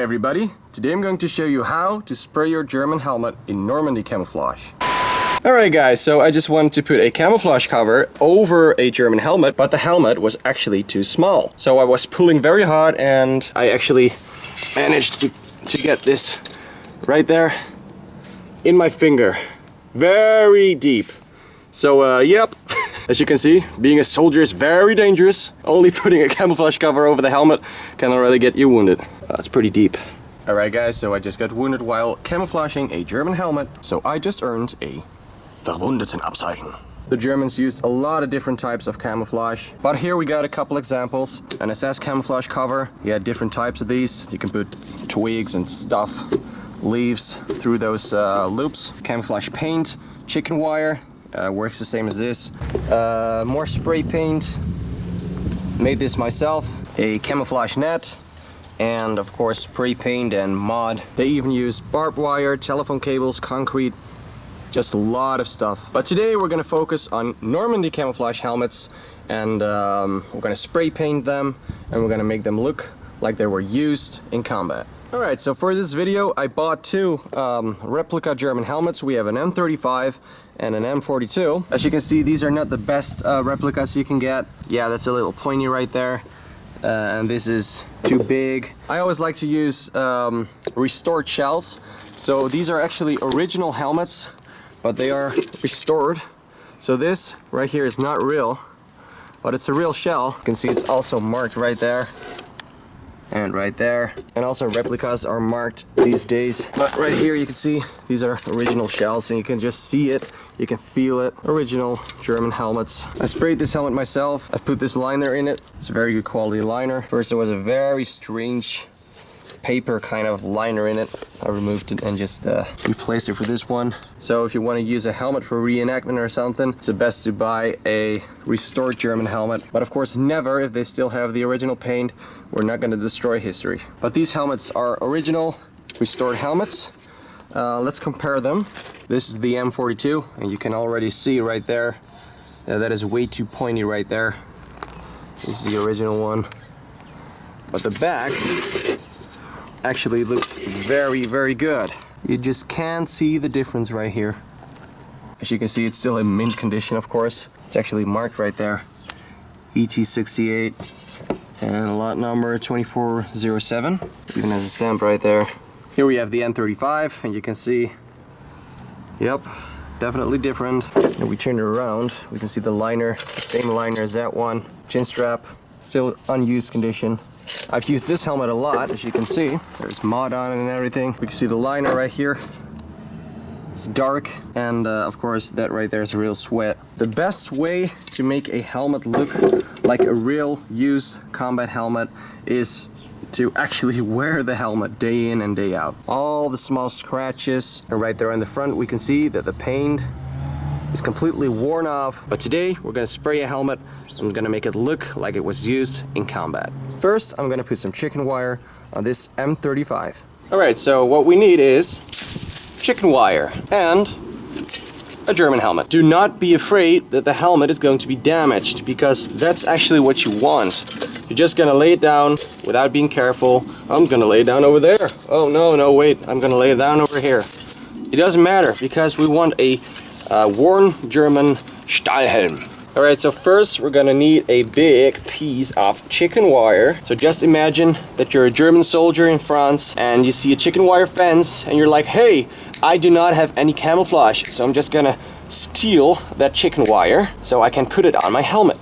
everybody, today I'm going to show you how to spray your German helmet in Normandy camouflage. Alright guys, so I just wanted to put a camouflage cover over a German helmet, but the helmet was actually too small. So I was pulling very hard and I actually managed to get this right there in my finger. Very deep. So yep, as you can see, being a soldier is very dangerous. Only putting a camouflage cover over the helmet can already get you wounded. That's pretty deep. Alright guys, so I just got wounded while camouflaging a German helmet, so I just earned a Verwundetenabzeichen. The Germans used a lot of different types of camouflage, but here we got a couple examples. An SS camouflage cover, you had different types of these. You can put twigs and stuff, leaves through those loops. Camouflage paint, chicken wire, works the same as this. More spray paint, made this myself. A camouflage net, and of course spray paint and mod. They even use barbed wire, telephone cables, concrete, just a lot of stuff. But today we're gonna focus on Normandy camouflage helmets, and we're gonna spray paint them and we're gonna make them look like they were used in combat. Alright, so for this video I bought two replica German helmets. We have an M35 and an M42. As you can see, these are not the best replicas you can get. Yeah, that's a little pointy right there. And this is too big. I always like to use restored shells. So these are actually original helmets, but they are restored. So this right here is not real, but it's a real shell. You can see it's also marked right there and right there. And also replicas are marked these days. But right here you can see these are original shells, and you can just see it. You can feel it. Original German helmets. I sprayed this helmet myself. I put this liner in it. It's a very good quality liner. First it was a very strange paper kind of liner in it. I removed it and just replaced it for this one. So if you want to use a helmet for reenactment or something, it's the best to buy a restored German helmet. But of course never, if they still have the original paint, we're not going to destroy history. But these helmets are original restored helmets. Let's compare them. This is the M42, and you can already see right there that is way too pointy right there. This is the original one. But the back actually looks very, very good. You just can't see the difference right here. As you can see, it's still in mint condition, of course. It's actually marked right there. ET68 and lot number 2407. Even has a stamp right there. Here we have the N35, and you can see, yep, definitely different. And we turn it around, we can see the liner, the same liner as that one. Chin strap, still unused condition. I've used this helmet a lot, as you can see. There's mod on it and everything. We can see the liner right here. It's dark, and of course that right there is a real sweat. The best way to make a helmet look like a real used combat helmet is to actually wear the helmet day in and day out. All the small scratches, and right there on the front we can see that the paint is completely worn off. But today we're gonna spray a helmet and we're gonna make it look like it was used in combat. First, I'm gonna put some chicken wire on this M35. Alright, so what we need is chicken wire and a German helmet. Do not be afraid that the helmet is going to be damaged, because that's actually what you want. You're just gonna lay it down without being careful. I'm gonna lay it down over there. Oh no, wait, I'm gonna lay it down over here. It doesn't matter, because we want a worn German Stahlhelm. Alright, so first we're gonna need a big piece of chicken wire. So just imagine that you're a German soldier in France and you see a chicken wire fence and you're like, hey, I do not have any camouflage, so I'm just gonna steal that chicken wire so I can put it on my helmet.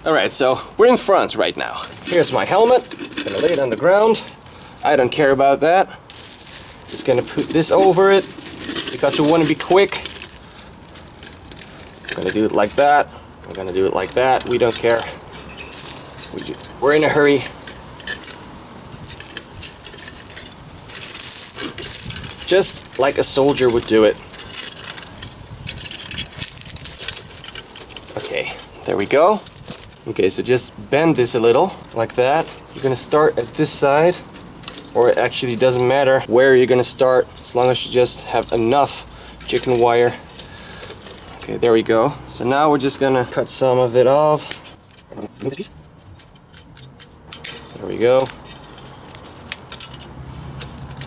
Alright, so we're in France right now. Here's my helmet. I'm gonna lay it on the ground. I don't care about that. Just gonna put this over it because we want to be quick. I'm gonna do it like that. I'm gonna do it like that. We don't care. We're in a hurry. Just like a soldier would do it. Okay, there we go. Okay, so just bend this a little, like that. You're gonna start at this side, or it actually doesn't matter where you're gonna start, as long as you just have enough chicken wire. Okay, there we go. So now we're just gonna cut some of it off. There we go.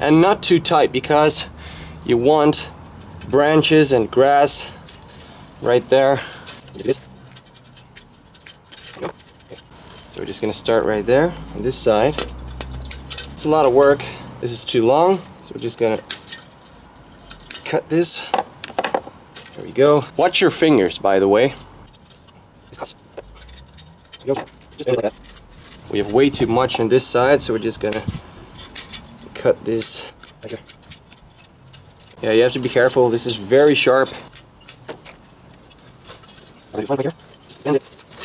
and not too tight, because you want branches and grass right there. So we're just gonna start right there on this side. It's a lot of work. This is too long, so we're just gonna cut this. There we go. Watch your fingers, by the way. We have way too much on this side, so we're just gonna cut this. Yeah, you have to be careful. This is very sharp.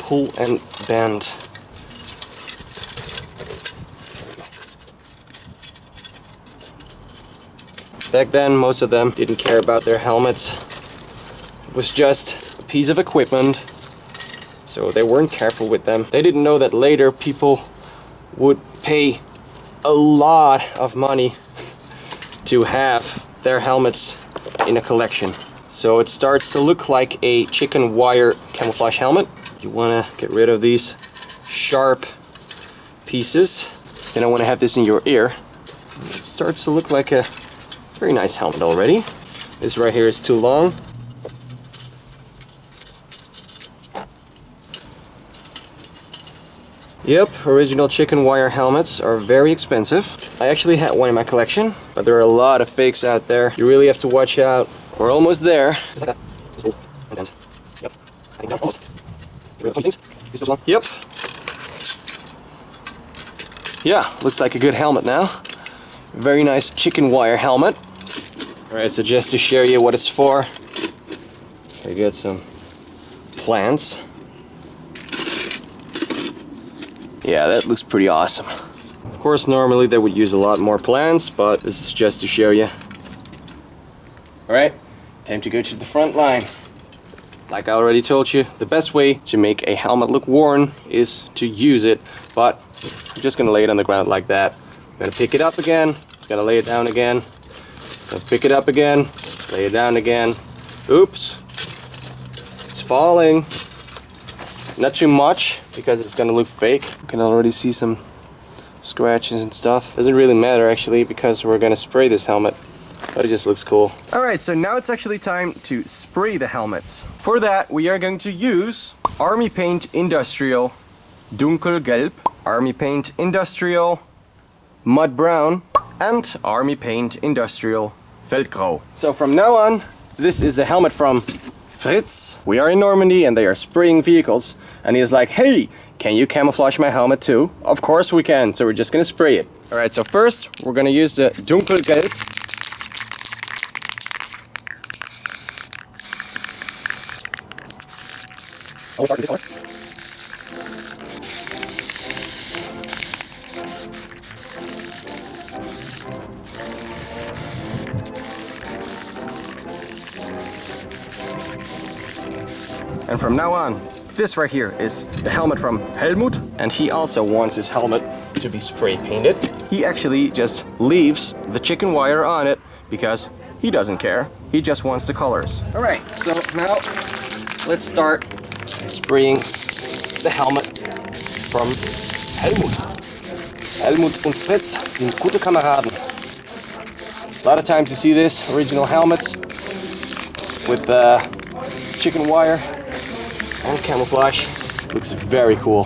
Pull and bend. Back then, most of them didn't care about their helmets. It was just a piece of equipment, so they weren't careful with them. They didn't know that later people would pay a lot of money to have their helmets in a collection. So it starts to look like a chicken wire camouflage helmet. You want to get rid of these sharp pieces. You don't want to have this in your ear. It starts to look like a very nice helmet already. This right here is too long. Yep, original chicken wire helmets are very expensive. I actually had one in my collection, but there are a lot of fakes out there. You really have to watch out. We're almost there. Yep. Yeah, looks like a good helmet now. Very nice chicken wire helmet. Alright, so just to show you what it's for, I got some plants. Yeah, that looks pretty awesome. Of course, normally they would use a lot more plants, but this is just to show you. Alright, time to go to the front line. Like I already told you, the best way to make a helmet look worn is to use it, but I'm just gonna lay it on the ground like that. I'm gonna pick it up again, it's gonna lay it down again. Gonna pick it up again, lay it down again. Oops, it's falling. Not too much, because it's gonna look fake. You can already see some scratches and stuff. Doesn't really matter actually, because we're gonna spray this helmet, but it just looks cool. Alright, so now it's actually time to spray the helmets. For that, we are going to use Army Paint Industrial Dunkelgelb, Army Paint Industrial Mud Brown, and Army Paint Industrial Feldgrau. So from now on, this is the helmet from Fritz. We are in Normandy and they are spraying vehicles, and he's like, hey, can you camouflage my helmet too? Of course we can, so we're just gonna spray it. Alright, so first we're gonna use the Dunkelgelb. I'll start with this color. And from now on, this right here is the helmet from Helmut, and he also wants his helmet to be spray painted. He actually just leaves the chicken wire on it because he doesn't care. He just wants the colors. Alright, so now let's start spraying the helmet from Helmut. Helmut und Fritz sind gute Kameraden. A lot of times you see this, original helmets with chicken wire and camouflage. Looks very cool.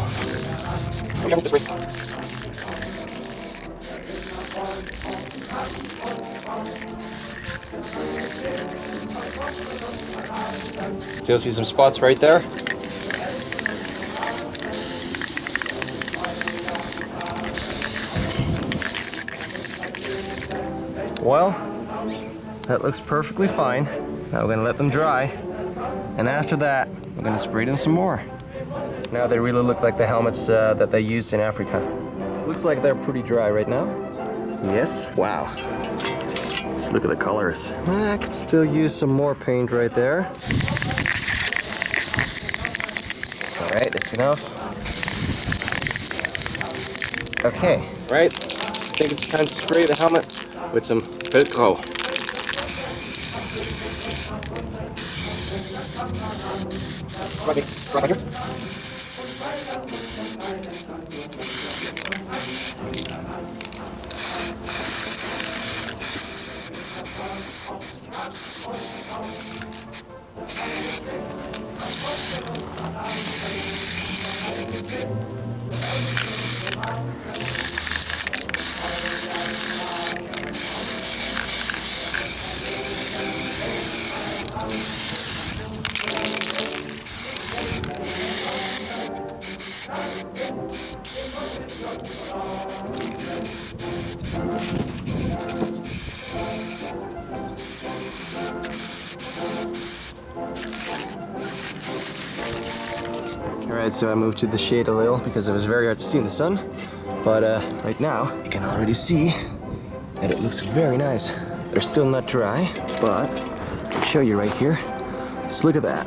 Still see some spots right there. Well, that looks perfectly fine. Now we're gonna let them dry, and after that we're gonna spray them some more. Now they really look like the helmets that they used in Africa. Looks like they're pretty dry right now. Yes. Wow. Just look at the colors. I could still use some more paint right there. Alright, that's enough. Okay, right. I think it's time to spray the helmet with some Feldgrau. Right here. Alright, so I moved to the shade a little because it was very hard to see in the sun. But right now, you can already see that it looks very nice. They're still not dry, but I'll show you right here. Just look at that.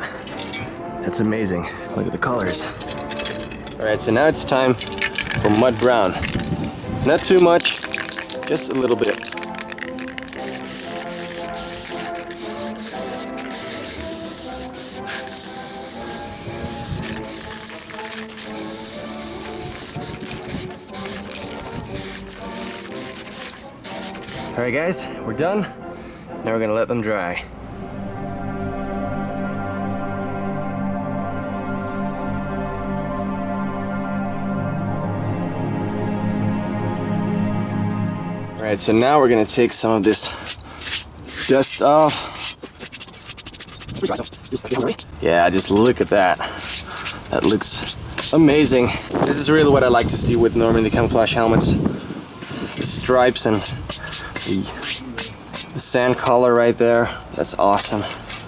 That's amazing. Look at the colors. Alright, so now it's time for mud brown. Not too much, just a little bit. Alright guys, we're done. Now we're gonna let them dry. Alright, so now we're gonna take some of this dust off. Yeah, just look at that. That looks amazing. This is really what I like to see with Normandy camouflage helmets. The stripes and the sand color right there. That's awesome.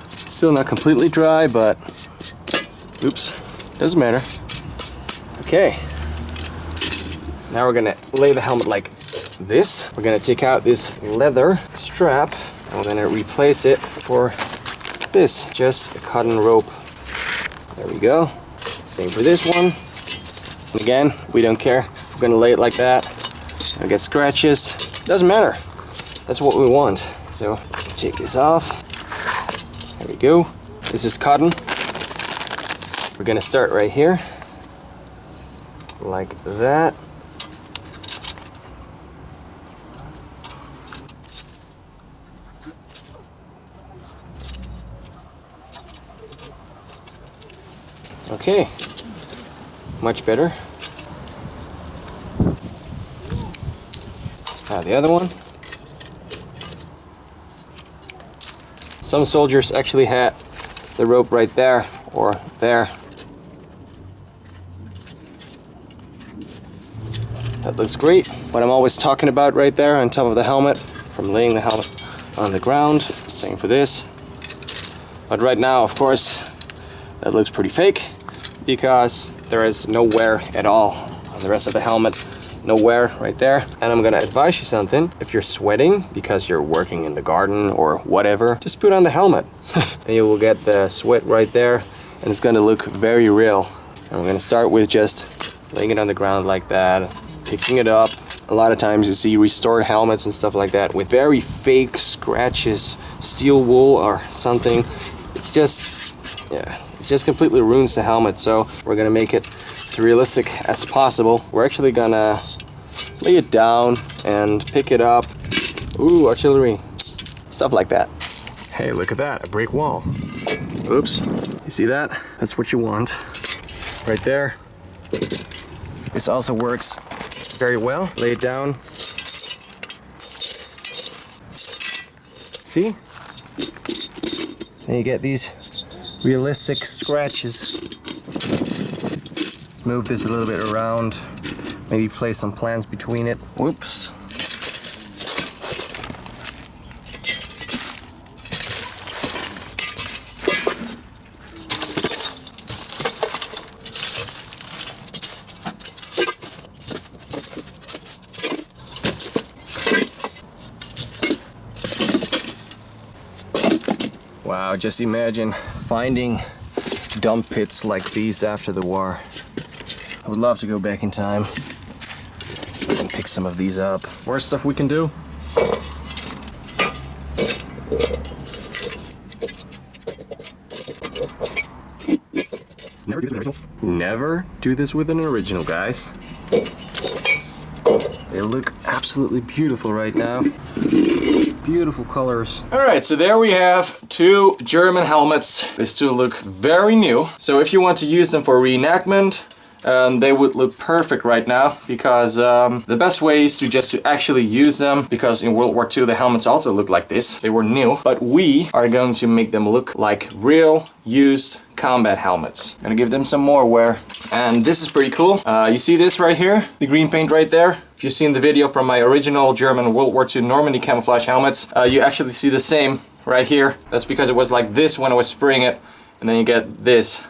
Still not completely dry, but oops, doesn't matter. Okay, now we're gonna lay the helmet like this. We're gonna take out this leather strap and we're gonna replace it for this, just a cotton rope. There we go. Same for this one. And again, we don't care. We're gonna lay it like that. Gonna get scratches. Doesn't matter. That's what we want. So take this off. There we go. This is cotton. We're gonna start right here, like that. Okay, much better. Now the other one. Some soldiers actually had the rope right there or there. That looks great. What I'm always talking about right there on top of the helmet, from laying the helmet on the ground. Same for this. But right now, of course, that looks pretty fake because there is no wear at all on the rest of the helmet. No wear right there. And I'm gonna advise you something. If you're sweating because you're working in the garden or whatever, just put on the helmet. Then you will get the sweat right there and it's gonna look very real. And we're gonna start with just laying it on the ground like that, picking it up. A lot of times you see restored helmets and stuff like that with very fake scratches, steel wool or something. It's just, yeah, it just completely ruins the helmet. So we're gonna make it as realistic as possible. We're actually gonna lay it down and pick it up. Ooh, artillery, stuff like that. Hey, look at that, a brick wall. Oops, you see that? That's what you want. Right there. This also works very well. Lay it down. See? And you get these realistic scratches. Move this a little bit around, maybe place some plants between it. Whoops. Wow, just imagine finding dump pits like these after the war. I would love to go back in time and pick some of these up. More stuff we can do. Never do this with an original. Never do this with an original, guys. They look absolutely beautiful right now. Beautiful colors. Alright, so there we have two German helmets. They still look very new. So if you want to use them for reenactment, they would look perfect right now because the best way is to actually use them, because in World War II the helmets also looked like this. They were new, but we are going to make them look like real used combat helmets. Gonna give them some more wear. And this is pretty cool. You see this right here? The green paint right there? If you've seen the video from my original German World War II Normandy camouflage helmets, you actually see the same right here. That's because it was like this when I was spraying it, and then you get this.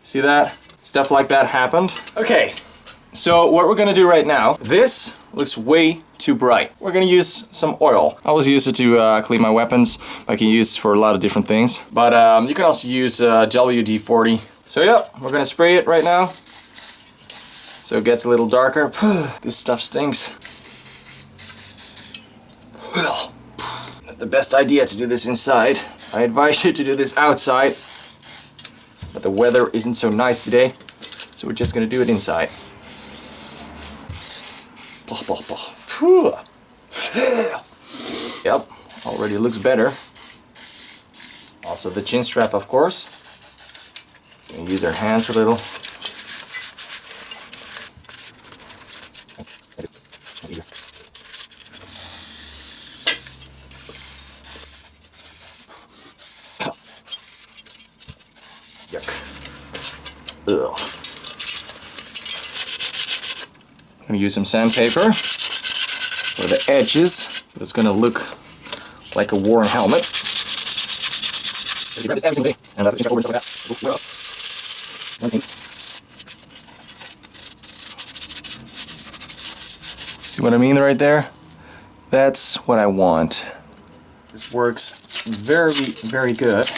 See that? stuff like that happened. Okay, so what we're gonna do right now, this looks way too bright. We're gonna use some oil. I always use it to clean my weapons. I can use it for a lot of different things. But you can also use WD-40. So yeah, we're gonna spray it right now. So it gets a little darker. This stuff stinks. Well, not the best idea to do this inside. I advise you to do this outside. But the weather isn't so nice today. So we're just gonna do it inside. Yep, already looks better. Also the chin strap, of course. So we use our hands a little. Yuck. Ugh. I'm gonna use some sandpaper for the edges. It's gonna look like a worn helmet. See what I mean right there? That's what I want. This works very, very good.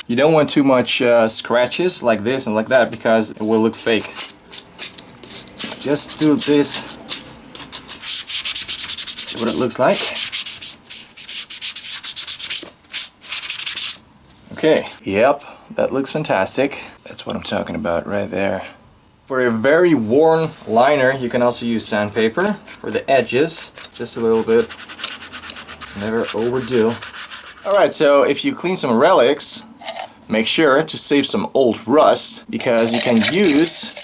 You don't want too much scratches like this and like that because it will look fake. Just do this. See what it looks like. Okay, yep, that looks fantastic. That's what I'm talking about right there. For a very worn liner, you can also use sandpaper for the edges, just a little bit. Never overdo. Alright, so if you clean some relics, make sure to save some old rust, because you can use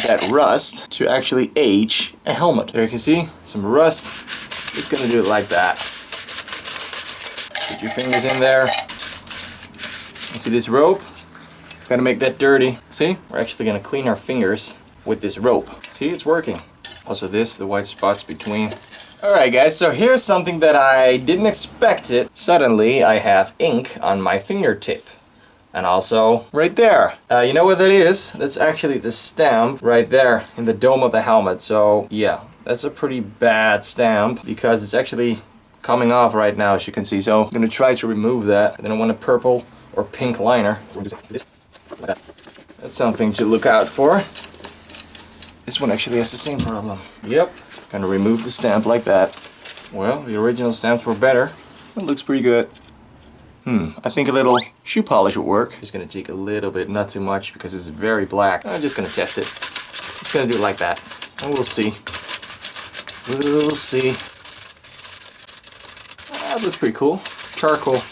that rust to actually age a helmet. There you can see some rust. Just gonna do it like that. Put your fingers in there. You see this rope? Gotta make that dirty. See? We're actually gonna clean our fingers with this rope. See, it's working. Also this, the white spots between. Alright guys, so here's something that I didn't expect it. Suddenly I have ink on my fingertip. And also right there. You know what that is? That's actually the stamp right there in the dome of the helmet. So yeah, that's a pretty bad stamp because it's actually coming off right now, as you can see. So I'm gonna try to remove that. And then I want a purple or pink liner. That's something to look out for. This one actually has the same problem. Yep, gonna remove the stamp like that. Well, the original stamps were better. It looks pretty good. I think a little shoe polish would work. Just gonna take a little bit, not too much, because it's very black. I'm just gonna test it. Just gonna do it like that, and we'll see. We'll see. That looks pretty cool. Charcoal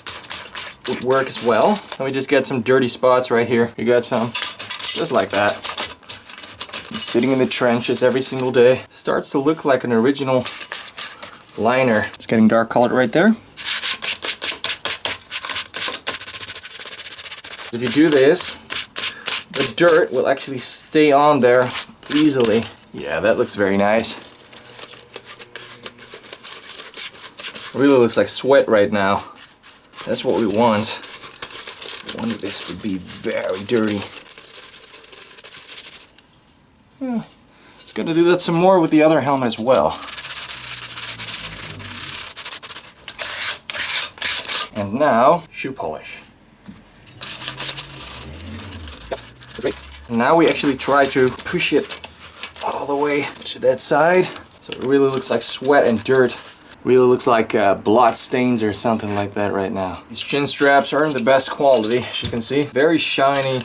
would work as well. Let me just get some dirty spots right here. You got some, just like that. I'm sitting in the trenches every single day. Starts to look like an original liner. It's getting dark colored right there. If you do this, the dirt will actually stay on there easily. Yeah, that looks very nice. Really looks like sweat right now. That's what we want. We want this to be very dirty. It's gonna do that some more with the other helmet as well. And now, shoe polish. Now we actually try to push it all the way to that side. So it really looks like sweat and dirt. Really looks like blood stains or something like that right now. These chin straps aren't the best quality, as you can see. Very shiny.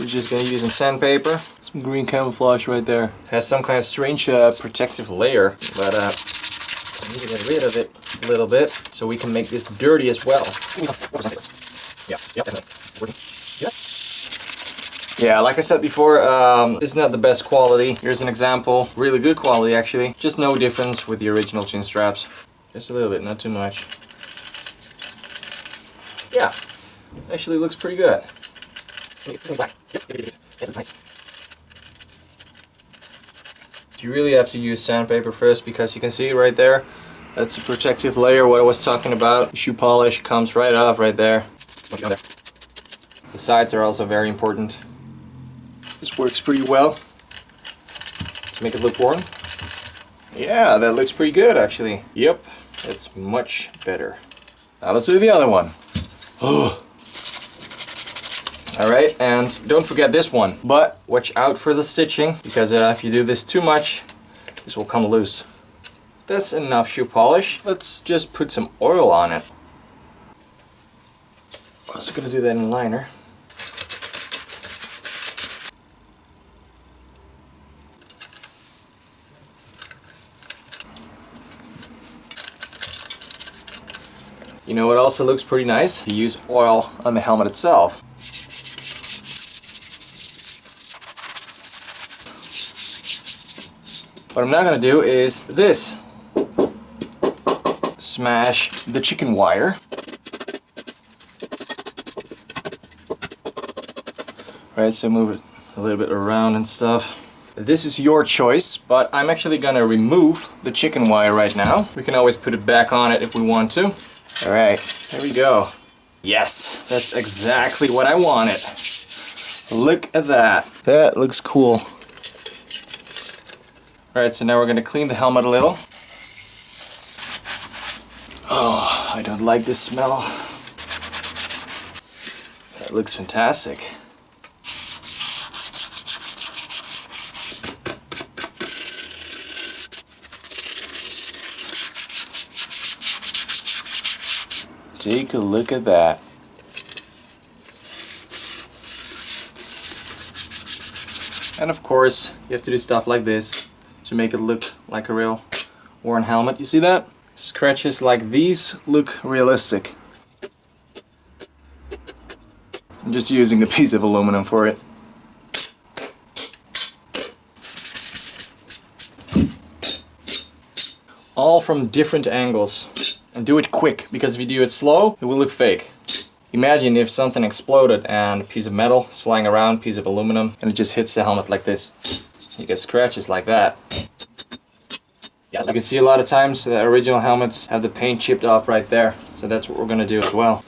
We're just gonna use some sandpaper. Some green camouflage right there. It has some kind of strange protective layer, but I need to get rid of it a little bit so we can make this dirty as well. Yeah, definitely. Yeah, like I said before, this is not the best quality. Here's an example. Really good quality, actually. Just no difference with the original chin straps. Just a little bit, not too much. Yeah, actually looks pretty good. You really have to use sandpaper first, because you can see right there, that's the protective layer, what I was talking about. The shoe polish comes right off right there. The sides are also very important. This works pretty well. Make it look worn. Yeah, that looks pretty good actually. Yep, that's much better. Now let's do the other one. Alright, and don't forget this one. But watch out for the stitching, because if you do this too much, this will come loose. That's enough shoe polish. Let's just put some oil on it. Also gonna do that in liner. You know what also looks pretty nice? To use oil on the helmet itself. What I'm now gonna do is this. Smash the chicken wire. Right, so move it a little bit around and stuff. This is your choice, but I'm actually gonna remove the chicken wire right now. We can always put it back on it if we want to. All right, there we go. Yes, that's exactly what I wanted. Look at that. That looks cool. All right, so now we're gonna clean the helmet a little. Oh, I don't like this smell. That looks fantastic. Take a look at that. And of course, you have to do stuff like this to make it look like a real worn helmet. You see that? Scratches like these look realistic. I'm just using a piece of aluminum for it. All from different angles. And do it quick, because if you do it slow, it will look fake. Imagine if something exploded and a piece of metal is flying around, piece of aluminum, and it just hits the helmet like this. You get scratches like that. Yeah, you can see a lot of times the original helmets have the paint chipped off right there. So that's what we're gonna do as well.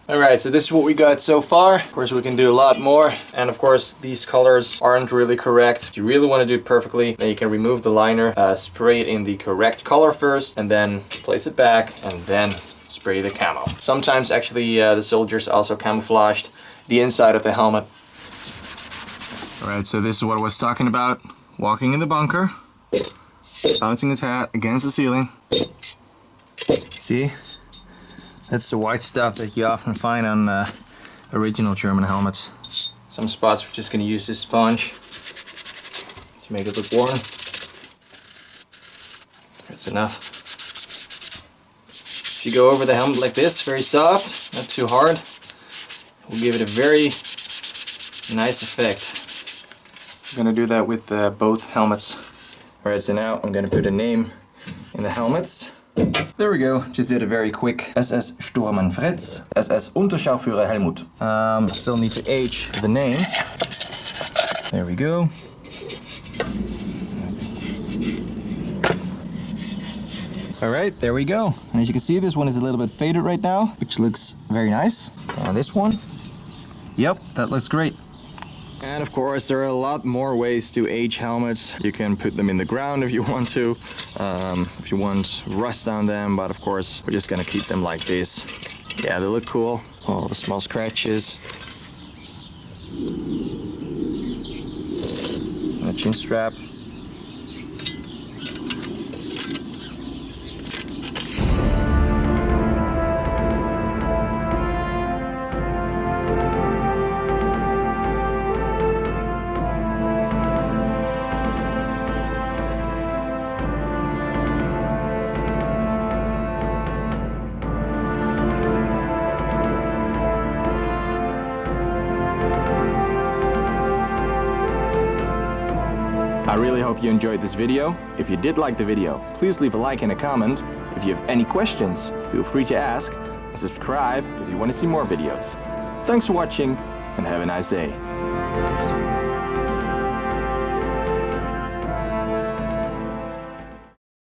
Alright, so this is what we got so far. Of course, we can do a lot more. And of course, these colors aren't really correct. If you really want to do it perfectly, then you can remove the liner, spray it in the correct color first, and then place it back, and then spray the camo. Sometimes, actually, the soldiers also camouflaged the inside of the helmet. Alright, so this is what I was talking about. Walking in the bunker, bouncing his hat against the ceiling. See? That's the white stuff that you often find on original German helmets. Some spots we're just going to use this sponge to make it look worn. That's enough. If you go over the helmet like this, very soft, not too hard, we'll give it a very nice effect. I'm going to do that with both helmets. Alright, so now I'm going to put a name in the helmets. There we go, just did a very quick SS Sturmmann Fritz, SS Unterscharführer Helmut. Still need to age the names. There we go. Alright, there we go. And as you can see, this one is a little bit faded right now, which looks very nice. This one, yep, that looks great. And of course, there are a lot more ways to age helmets. You can put them in the ground if you want to, if you want rust on them, but of course, we're just gonna keep them like this. Yeah, they look cool. All the small scratches. And a chin strap. I really hope you enjoyed this video. If you did like the video, please leave a like and a comment. If you have any questions, feel free to ask, and subscribe if you want to see more videos. Thanks for watching, and have a nice day.